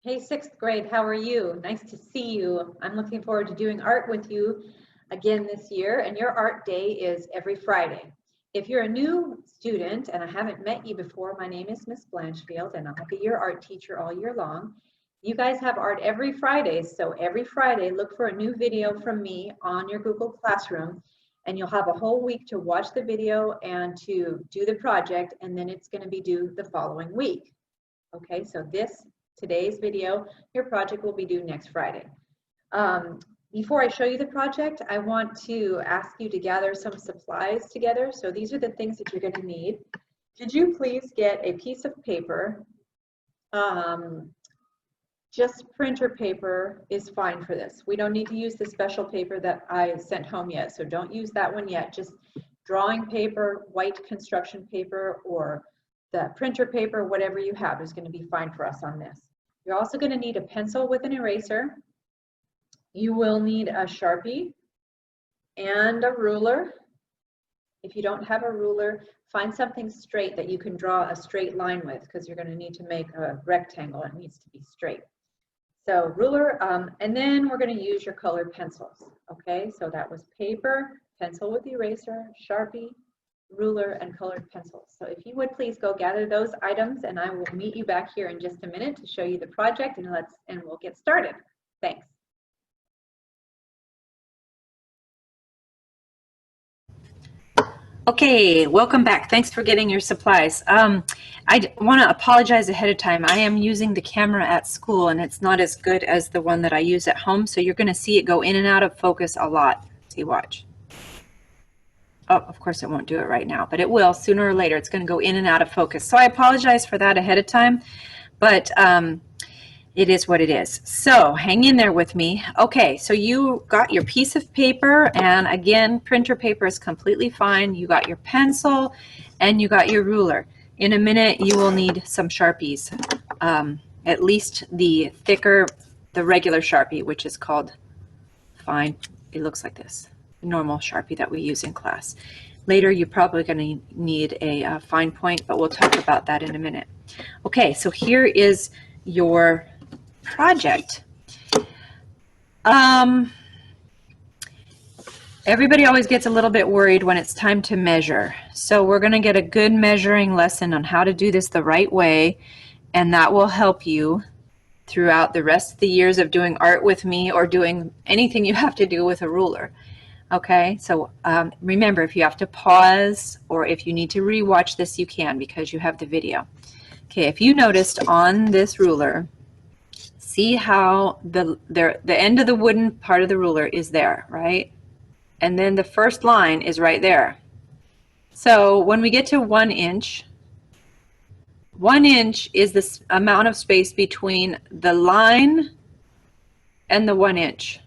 Hey, sixth grade, how are you? Nice to see you. I'm looking forward to doing art with you again this year, and your art day is every Friday. If you're a new student and I haven't met you before, my name is Miss Blanchfield, and I'll be your art teacher all year long. You guys have art every Friday, so every Friday, look for a new video from me on your Google Classroom, and you'll have a whole week to watch the video and to do the project, and then it's going to be due the following week. Okay, so today's video, your project will be due next Friday. Before I show you the project, I want to ask you to gather some supplies together. So these are the things that you're going to need. Could you please get a piece of paper? Just printer paper is fine for this. We don't need to use the special paper that I sent home yet, so don't use that one yet. Just drawing paper, white construction paper, or the printer paper, whatever you have is going to be fine for us on this. You're also going to need a pencil with an eraser. You will need a Sharpie and a ruler. If you don't have a ruler, find something straight that you can draw a straight line with, because you're going to need to make a rectangle. It needs to be straight. So ruler, and then we're going to use your colored pencils. Okay, so that was paper, pencil with erasure, Sharpie, ruler, and colored pencils. So if you would please go gather those items, and I will meet you back here in just a minute to show you the project, and we'll get started. Thanks. Okay, welcome back. Thanks for getting your supplies. I want to apologize ahead of time. I am using the camera at school, and it's not as good as the one that I use at home, so you're going to see it go in and out of focus a lot. See, watch. Oh, of course it won't do it right now, but it will sooner or later. It's going to go in and out of focus. So I apologize for that ahead of time, but it is what it is. So hang in there with me. Okay, so you got your piece of paper, and again, printer paper is completely fine. You got your pencil and you got your ruler. In a minute, you will need some Sharpies, at least the thicker, the regular Sharpie, which is called fine. It looks like this. Normal Sharpie that we use in class. Later, you're probably going to need a fine point, but we'll talk about that in a minute. Okay, so here is your project. Everybody always gets a little bit worried when it's time to measure. So we're going to get a good measuring lesson on how to do this the right way, and that will help you throughout the rest of the years of doing art with me or doing anything you have to do with a ruler. Okay, so remember, if you have to pause or if you need to rewatch this, you can, because you have the video. Okay, if you noticed on this ruler, see how the end of the wooden part of the ruler is there, right? And then the first line is right there. So when we get to 1 inch, 1 inch is the amount of space between the line and the 1 inch.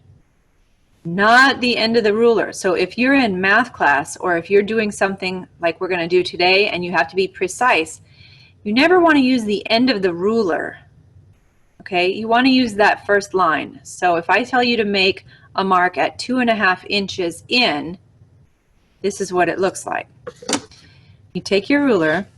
Not the end of the ruler. So if you're in math class, or if you're doing something like we're going to do today and you have to be precise, you never want to use the end of the ruler. Okay, you want to use that first line. So if I tell you to make a mark at 2.5 inches in, this is what it looks like. You take your ruler.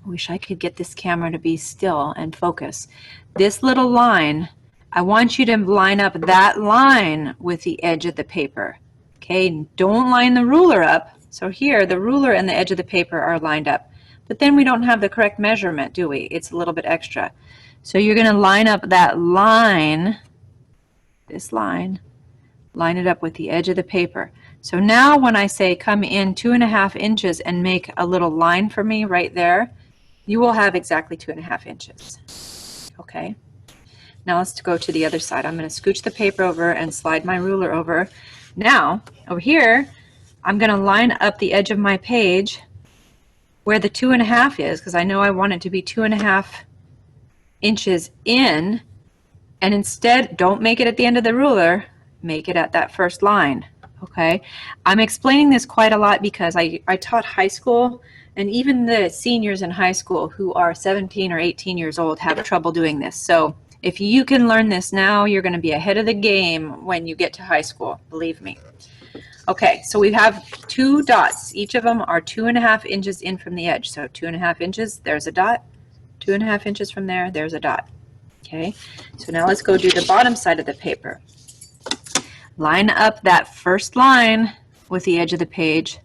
I wish I could get this camera to be still and focus. This little line, I want you to line up that line with the edge of the paper. Okay, don't line the ruler up. So here, the ruler and the edge of the paper are lined up. But then we don't have the correct measurement, do we? It's a little bit extra. So you're going to line up that line, this line, line it up with the edge of the paper. So now when I say come in 2.5 inches and make a little line for me right there, you will have exactly 2.5 inches. Okay. Now let's go to the other side. I'm going to scooch the paper over and slide my ruler over. Now, over here, I'm going to line up the edge of my page where the 2.5 is, because I know I want it to be 2.5 inches in, and instead, don't make it at the end of the ruler, make it at that first line. Okay, I'm explaining this quite a lot because I taught high school, and even the seniors in high school who are 17 or 18 years old have trouble doing this. So if you can learn this now, you're going to be ahead of the game when you get to high school, believe me. Okay, so we have 2 dots. Each of them are 2.5 inches in from the edge. So 2.5 inches, there's a dot. 2.5 inches from there, there's a dot. Okay, so now let's go do the bottom side of the paper. Line up that first line with the edge of the page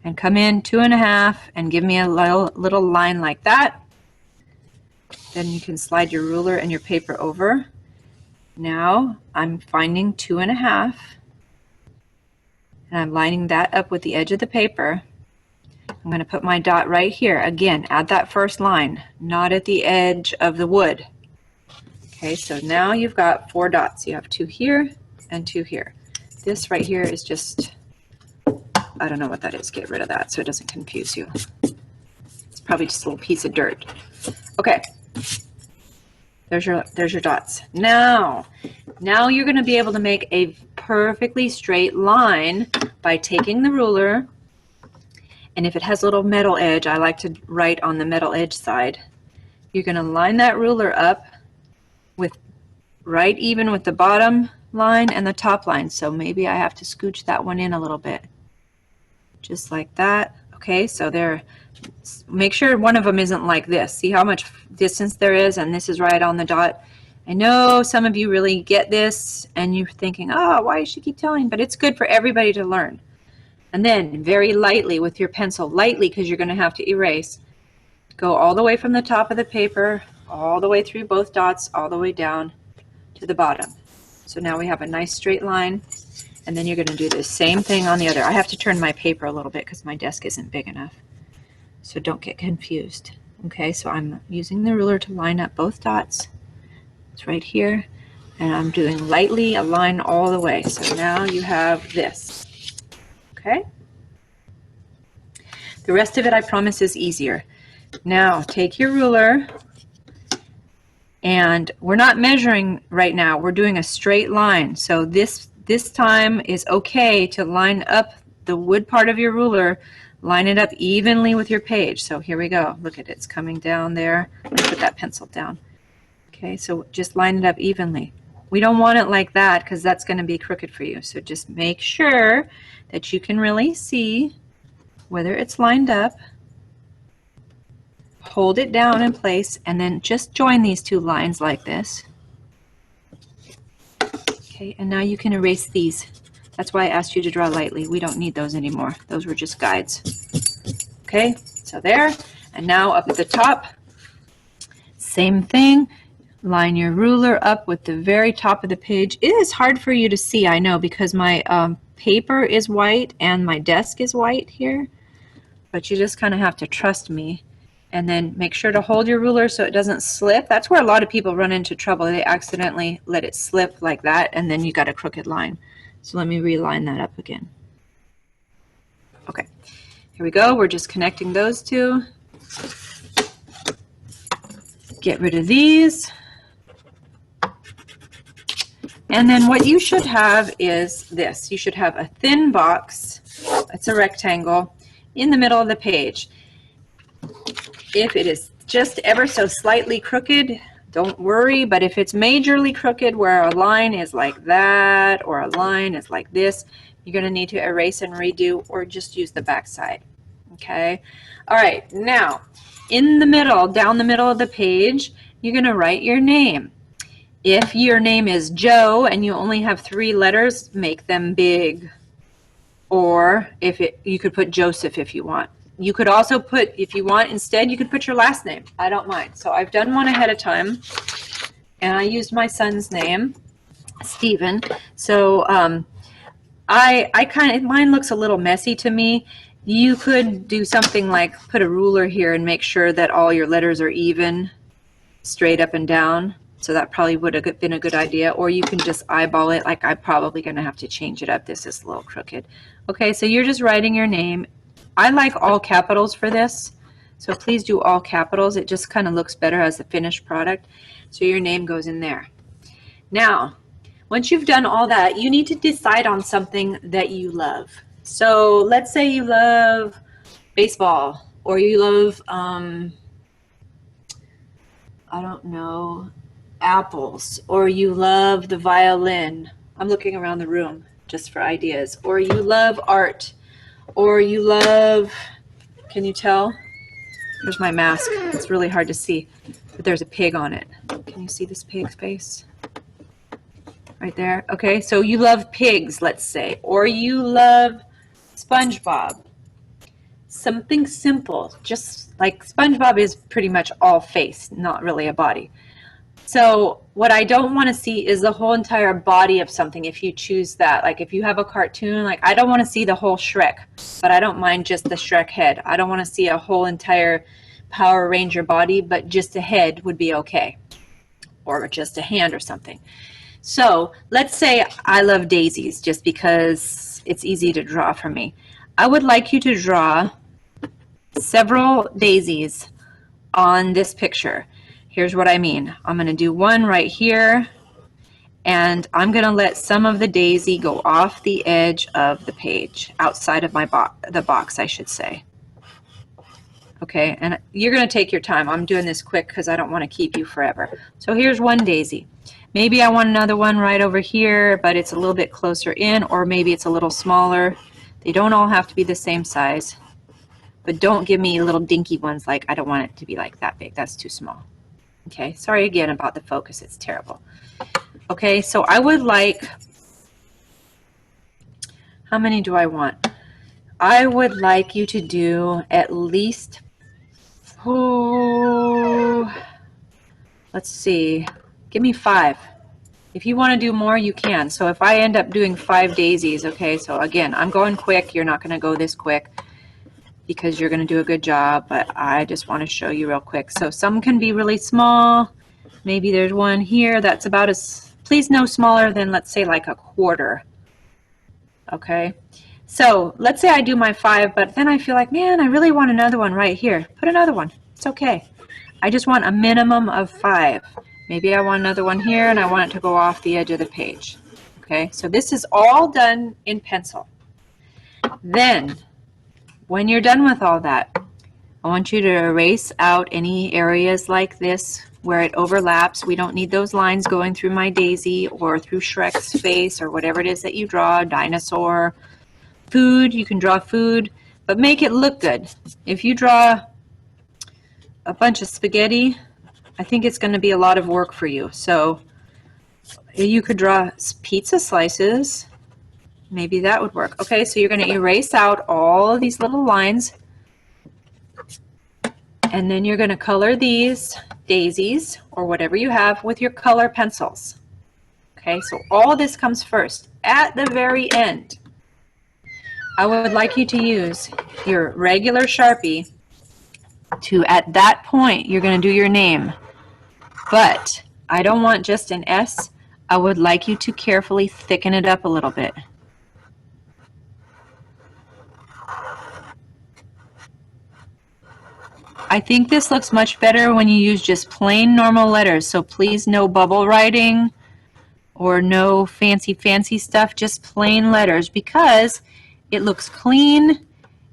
and come in 2.5 and give me a little line like that. Then you can slide your ruler and your paper over. Now I'm finding 2.5 and I'm lining that up with the edge of the paper. I'm going to put my dot right here. Again, add that first line, not at the edge of the wood. Okay, so now you've got 4 dots. You have 2 here and 2 here. This right here is just, I don't know what that is. Get rid of that so it doesn't confuse you. It's probably just a little piece of dirt. Okay, there's your dots. Now you're going to be able to make a perfectly straight line by taking the ruler, and if it has a little metal edge, I like to write on the metal edge side. You're going to line that ruler up with right even with the bottom line and the top line. So maybe I have to scooch that one in a little bit. Just like that. Okay, so there, make sure one of them isn't like this. See how much distance there is, and this is right on the dot. I know some of you really get this and you're thinking, oh, why does she keep telling? But it's good for everybody to learn. And then very lightly with your pencil, lightly because you're going to have to erase, go all the way from the top of the paper, all the way through both dots, all the way down to the bottom. So now we have a nice straight line, and then you're going to do the same thing on the other. I have to turn my paper a little bit because my desk isn't big enough. So don't get confused. Okay, so I'm using the ruler to line up both dots. It's right here, and I'm doing lightly a line all the way. So now you have this. Okay? The rest of it, I promise, is easier. Now take your ruler, and we're not measuring right now. We're doing a straight line. So this time is okay to line up the wood part of your ruler, line it up evenly with your page. So here we go. Look at it. It's coming down there. Let me put that pencil down. Okay, so just line it up evenly. We don't want it like that because that's going to be crooked for you. So just make sure that you can really see whether it's lined up. Hold it down in place and then just join these 2 lines like this. Okay, and now you can erase these. That's why I asked you to draw lightly. We don't need those anymore. Those were just guides. Okay, so there. And now up at the top, same thing. Line your ruler up with the very top of the page. It is hard for you to see, I know, because my paper is white and my desk is white here. But you just kind of have to trust me. And then make sure to hold your ruler so it doesn't slip. That's where a lot of people run into trouble. They accidentally let it slip like that, and then you got a crooked line. So let me reline that up again. Okay, here we go. We're just connecting those 2. Get rid of these. And then what you should have is this. You should have a thin box. It's a rectangle in the middle of the page. If it is just ever so slightly crooked, don't worry, but if it's majorly crooked where a line is like that or a line is like this, you're going to need to erase and redo or just use the back side. Okay? All right, now in the middle, down the middle of the page, you're going to write your name. If your name is Joe and you only have 3 letters, make them big. Or you could put Joseph if you want. You could also put, if you want, instead, you could put your last name. I don't mind. So I've done one ahead of time, and I used my son's name, Stephen. So I kind of, mine looks a little messy to me. You could do something like put a ruler here and make sure that all your letters are even, straight up and down. So that probably would have been a good idea. Or you can just eyeball it. Like I'm probably going to have to change it up. This is a little crooked. Okay, so you're just writing your name. I like all capitals for this, so please do all capitals. It just kind of looks better as a finished product. So your name goes in there. Now, once you've done all that, you need to decide on something that you love. So let's say you love baseball, or you love, I don't know, apples, or you love the violin. I'm looking around the room just for ideas. Or you love art. Or you love, can you tell? There's my mask. It's really hard to see, but there's a pig on it. Can you see this pig's face? Right there. Okay, so you love pigs, let's say, or you love SpongeBob. Something simple, just like SpongeBob is pretty much all face, not really a body. So what I don't want to see is the whole entire body of something if you choose that. Like if you have a cartoon, like I don't want to see the whole Shrek, but I don't mind just the Shrek head. I don't want to see a whole entire Power Ranger body, but just a head would be okay. Or just a hand or something. So let's say I love daisies just because it's easy to draw for me. I would like you to draw several daisies on this picture. Here's what I mean. I'm going to do one right here, and I'm going to let some of the daisy go off the edge of the page, outside of my the box, I should say. Okay, and you're going to take your time. I'm doing this quick because I don't want to keep you forever. So here's one daisy. Maybe I want another one right over here, but it's a little bit closer in, or maybe it's a little smaller. They don't all have to be the same size, but don't give me little dinky ones like I don't want it to be like that big. That's too small. Okay, sorry again about the focus. It's terrible. Okay, so I would like, how many do I want? I would like you to do at least, let's see, give me 5. If you want to do more, you can. So if I end up doing 5 daisies, okay, so again, I'm going quick. You're not going to go this quick because you're going to do a good job, but I just want to show you real quick. So some can be really small. Maybe there's one here that's about as, please no smaller than, let's say, like a quarter. Okay, so let's say I do my 5, but then I feel like, man, I really want another one right here. Put another one. It's okay. I just want a minimum of 5. Maybe I want another one here, and I want it to go off the edge of the page. Okay, so this is all done in pencil. Then, when you're done with all that, I want you to erase out any areas like this where it overlaps. We don't need those lines going through my daisy or through Shrek's face or whatever it is that you draw, dinosaur, food. You can draw food, but make it look good. If you draw a bunch of spaghetti, I think it's going to be a lot of work for you. So you could draw pizza slices. Maybe that would work. Okay, so you're going to erase out all of these little lines, and then you're going to color these daisies or whatever you have with your color pencils. Okay, so all this comes first. At the very end, I would like you to use your regular Sharpie to, at that point, you're going to do your name. But I don't want just an S. I would like you to carefully thicken it up a little bit. I think this looks much better when you use just plain normal letters. So please, no bubble writing or no fancy stuff, just plain letters, because it looks clean.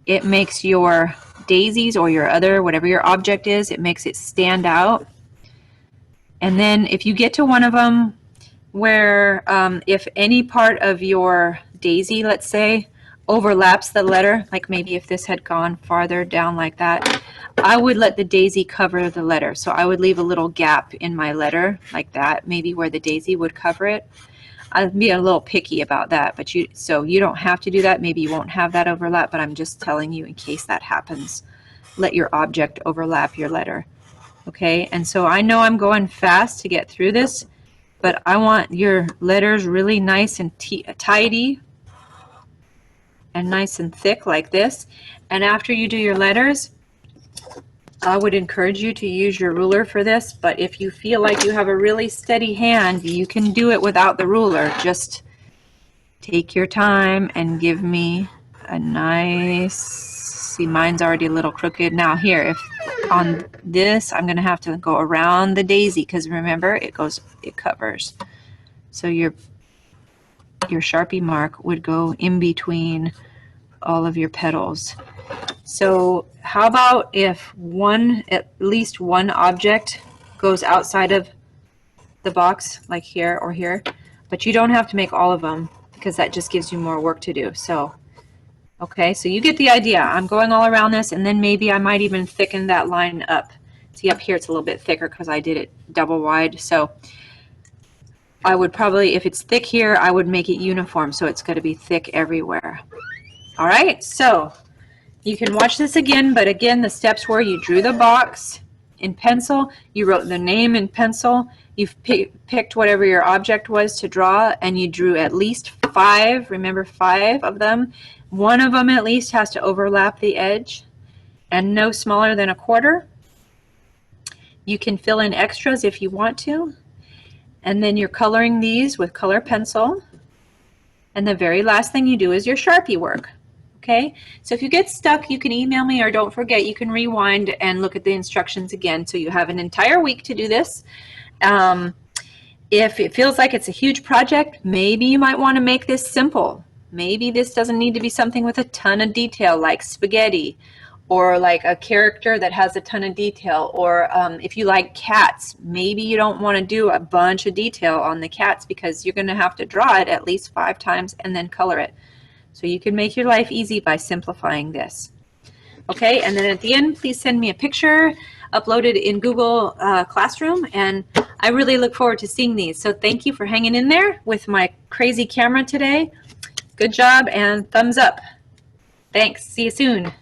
It makes your daisies or your other, whatever your object is, it makes it stand out. And then if you get to one of them where if any part of your daisy, let's say, overlaps the letter, like maybe if this had gone farther down like that, I would let the daisy cover the letter. So I would leave a little gap in my letter like that, maybe where the daisy would cover it. I'd be a little picky about that, but so you don't have to do that. Maybe you won't have that overlap, but I'm just telling you in case that happens. Let your object overlap your letter. Okay, and so I know I'm going fast to get through this, but I want your letters really nice and tidy and nice and thick like this. And after you do your letters, I would encourage you to use your ruler for this, but if you feel like you have a really steady hand, you can do it without the ruler. Just take your time and give me a nice, see, mine's already a little crooked. Now here, if on this, I'm going to have to go around the daisy, because remember, it covers. So your Sharpie mark would go in between all of your petals. So how about if at least one object goes outside of the box, like here or here, but you don't have to make all of them, because that just gives you more work to do. So, okay, so you get the idea. I'm going all around this, and then maybe I might even thicken that line up. See up here, it's a little bit thicker because I did it double wide. So I would probably, if it's thick here, I would make it uniform so it's going to be thick everywhere. All right, so you can watch this again, but again, the steps were you drew the box in pencil, you wrote the name in pencil, you picked whatever your object was to draw, and you drew at least 5, remember 5 of them. One of them at least has to overlap the edge, and no smaller than 1/4. You can fill in extras if you want to. And then you're coloring these with color pencil. And the very last thing you do is your Sharpie work. Okay, so if you get stuck, you can email me, or don't forget, you can rewind and look at the instructions again. So you have an entire week to do this. If it feels like it's a huge project, maybe you might want to make this simple. Maybe this doesn't need to be something with a ton of detail like spaghetti, or like a character that has a ton of detail, or if you like cats, maybe you don't want to do a bunch of detail on the cats because you're going to have to draw it at least 5 times and then color it. So you can make your life easy by simplifying this. Okay, and then at the end, please send me a picture uploaded in Google Classroom, and I really look forward to seeing these. So thank you for hanging in there with my crazy camera today. Good job and thumbs up. Thanks. See you soon.